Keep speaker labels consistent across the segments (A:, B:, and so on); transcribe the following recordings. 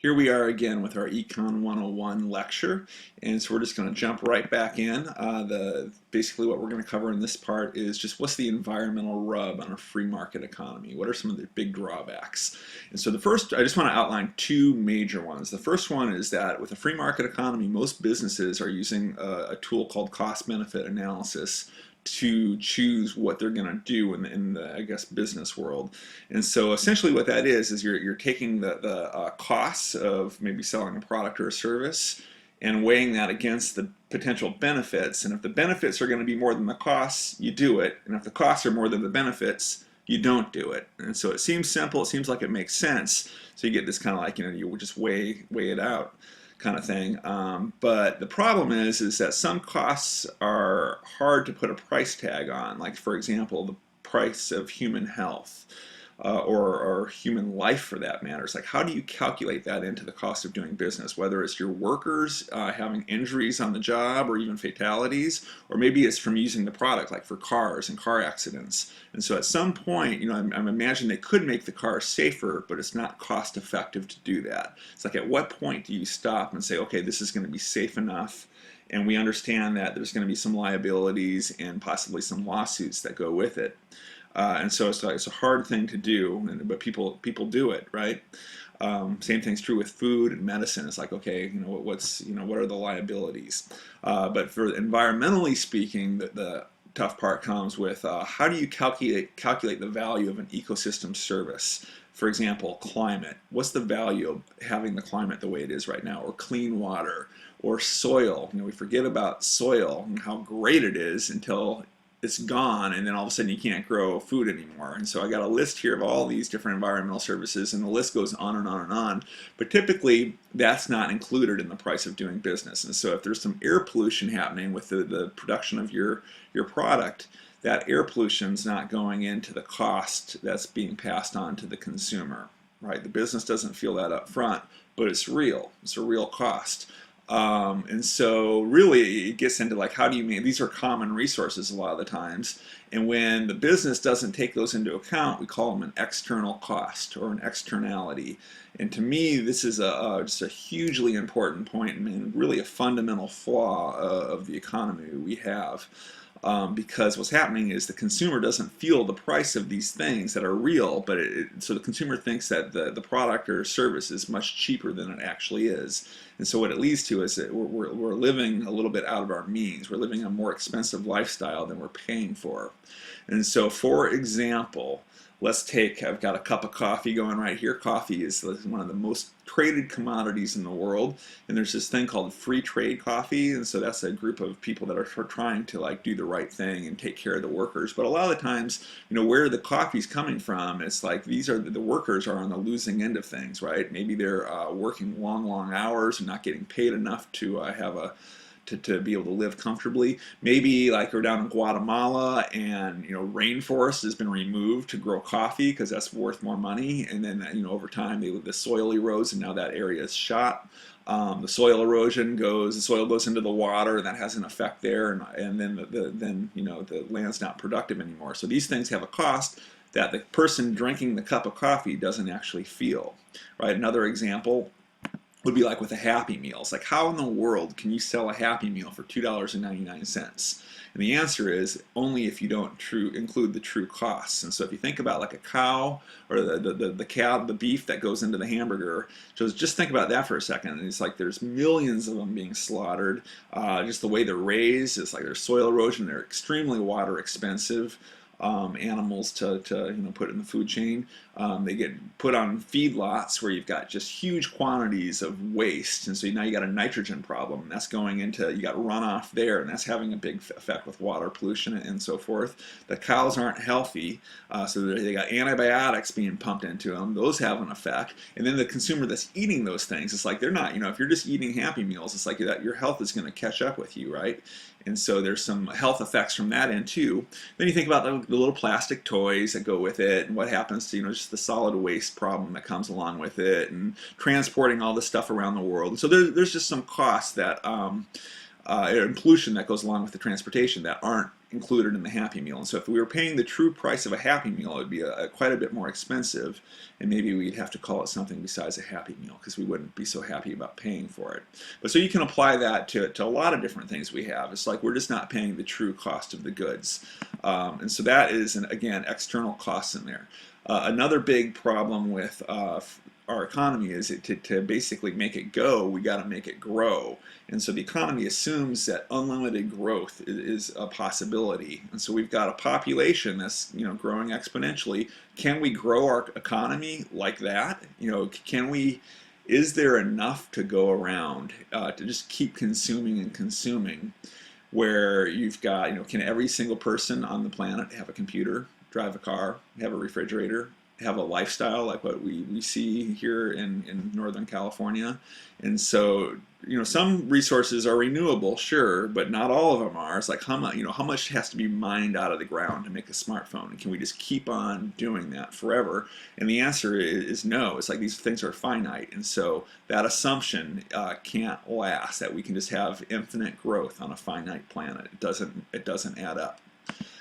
A: Here we are again with our Econ 101 lecture, and so we're just going to jump right back in. Basically what we're going to cover in this part is just what's the environmental rub on a free market economy? What are some of the big drawbacks? And so the first, I just want to outline two major ones. The first one is that with a free market economy, most businesses are using a tool called cost-benefit analysis to choose what they're going to do in the I guess business world. And so essentially what that is you're taking the costs of maybe selling a product or a service and weighing that against the potential benefits. And if the benefits are going to be more than the costs, you do it. And if the costs are more than the benefits, you don't do it. And so it seems simple, it seems like it makes sense. So you get this kind of like, you would just weigh it out kind of thing. But the problem is that some costs are hard to put a price tag on. Like for example, the price of human health. Or human life for that matter. It's like, how do you calculate that into the cost of doing business? Whether it's your workers having injuries on the job or even fatalities, or maybe it's from using the product, like for cars and car accidents. And so at some point, I'm imagining they could make the car safer, but it's not cost effective to do that. It's like, at what point do you stop and say, okay, this is going to be safe enough, and we understand that there's going to be some liabilities and possibly some lawsuits that go with it. And so it's a hard thing to do, but people do it, right? Same thing's true with food and medicine. It's like, okay, what are the liabilities? But for environmentally speaking, the tough part comes with how do you calculate the value of an ecosystem service? For example, climate. What's the value of having the climate the way it is right now, or clean water, or soil? We forget about soil and how great it is until it's gone, and then all of a sudden you can't grow food anymore. And so I got a list here of all these different environmental services, and the list goes on and on and on. But typically that's not included in the price of doing business. And so if there's some air pollution happening with the production of your product, that air pollution's not going into the cost that's being passed on to the consumer, right? The business doesn't feel that up front, but it's real. It's a real cost. And so really it gets into like, how do you mean, these are common resources a lot of the times, and when the business doesn't take those into account, we call them an external cost or an externality. And to me, this is just a hugely important point and really a fundamental flaw of the economy we have. Because what's happening is the consumer doesn't feel the price of these things that are real, but so the consumer thinks that the product or service is much cheaper than it actually is. And so what it leads to is that we're living a little bit out of our means. We're living a more expensive lifestyle than we're paying for. And so, for example, I've got a cup of coffee going right here. Coffee is one of the most traded commodities in the world, and there's this thing called free trade coffee, and so that's a group of people that are trying to like do the right thing and take care of the workers. But a lot of the times, where the coffee's coming from, it's like these are the workers are on the losing end of things, right? Maybe they're working long hours and not getting paid enough to to be able to live comfortably. Maybe like we're down in Guatemala and rainforest has been removed to grow coffee because that's worth more money, and then over time the soil erodes and now that area is shot. The soil erosion the soil goes into the water, and that has an effect there, and then the land's not productive anymore. So these things have a cost that the person drinking the cup of coffee doesn't actually feel, right? Another example would be like with a Happy Meal. It's like, how in the world can you sell a Happy Meal for $2.99? And the answer is only if you don't include the true costs. And so if you think about like a cow or the beef that goes into the hamburger, so just think about that for a second. And it's like there's millions of them being slaughtered. Just the way they're raised, it's like there's soil erosion. They're extremely water expensive. Animals to put in the food chain. They get put on feedlots where you've got just huge quantities of waste, and so now you got a nitrogen problem, and that's going into, you got runoff there, and that's having a big effect with water pollution and so forth. The cows aren't healthy, so they got antibiotics being pumped into them. Those have an effect, and then the consumer that's eating those things, it's like they're not, if you're just eating Happy Meals, it's like that your health is going to catch up with you, right? And so there's some health effects from that end too. Then you think about the little plastic toys that go with it, and what happens to just the solid waste problem that comes along with it, and transporting all this stuff around the world. And so there's just some costs that and pollution that goes along with the transportation that aren't included in the Happy Meal. And so if we were paying the true price of a Happy Meal, it would be quite a bit more expensive, and maybe we'd have to call it something besides a Happy Meal because we wouldn't be so happy about paying for it. But so you can apply that to a lot of different things we have. It's like we're just not paying the true cost of the goods. And so that is, again, external costs in there. Another big problem with our economy is to basically make it go, we got to make it grow. And so the economy assumes that unlimited growth is a possibility. And so we've got a population that's growing exponentially. Can we grow our economy like that? Is there enough to go around to just keep consuming and consuming, where you've got, can every single person on the planet have a computer, drive a car, have a refrigerator, have a lifestyle like what we see here in Northern California? And so, some resources are renewable, sure, but not all of them are. It's like how much has to be mined out of the ground to make a smartphone? And can we just keep on doing that forever? And the answer is no. It's like these things are finite, and so that assumption can't last. That we can just have infinite growth on a finite planet. It doesn't add up.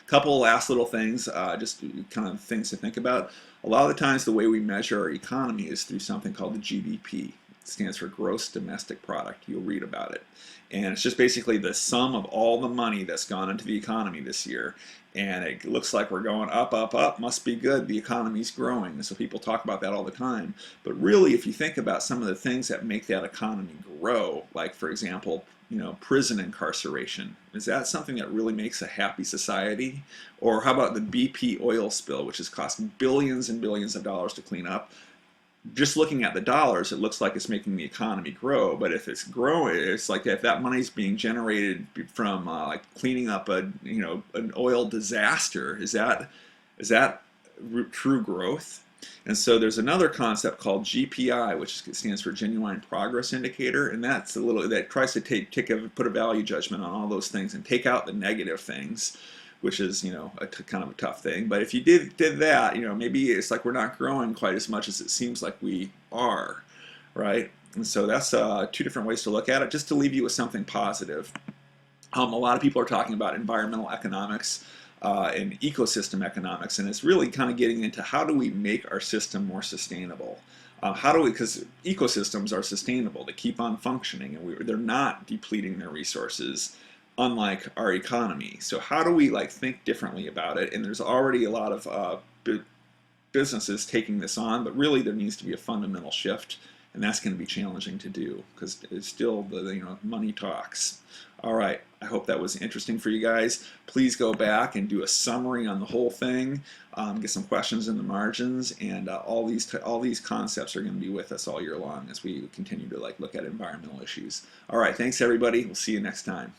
A: Couple last little things, just kind of things to think about. A lot of the times the way we measure our economy is through something called the GDP. It stands for Gross Domestic Product. You'll read about it. And it's just basically the sum of all the money that's gone into the economy this year. And it looks like we're going up, up, up. Must be good. The economy's growing. And so people talk about that all the time. But really, if you think about some of the things that make that economy grow, like, for example, prison incarceration. Is that something that really makes a happy society? Or how about the BP oil spill, which has cost billions and billions of dollars to clean up? Just looking at the dollars, it looks like it's making the economy grow. But if it's growing, it's like if that money's being generated from like cleaning up an oil disaster, is that true growth? And so there's another concept called GPI, which stands for Genuine Progress Indicator, and that tries to put a value judgment on all those things and take out the negative things, which is kind of a tough thing. But if you did that, maybe it's like we're not growing quite as much as it seems like we are, right? And so that's two different ways to look at it. Just to leave you with something positive, a lot of people are talking about environmental economics and ecosystem economics, and it's really kind of getting into how do we make our system more sustainable. Because ecosystems are sustainable, they keep on functioning, and they're not depleting their resources, unlike our economy. So how do we think differently about it? And there's already a lot of businesses taking this on, but really there needs to be a fundamental shift, and that's going to be challenging to do because it's still money talks. All right, I hope that was interesting for you guys. Please go back and do a summary on the whole thing, get some questions in the margins, and all these concepts are going to be with us all year long as we continue to look at environmental issues. All right, thanks everybody. We'll see you next time.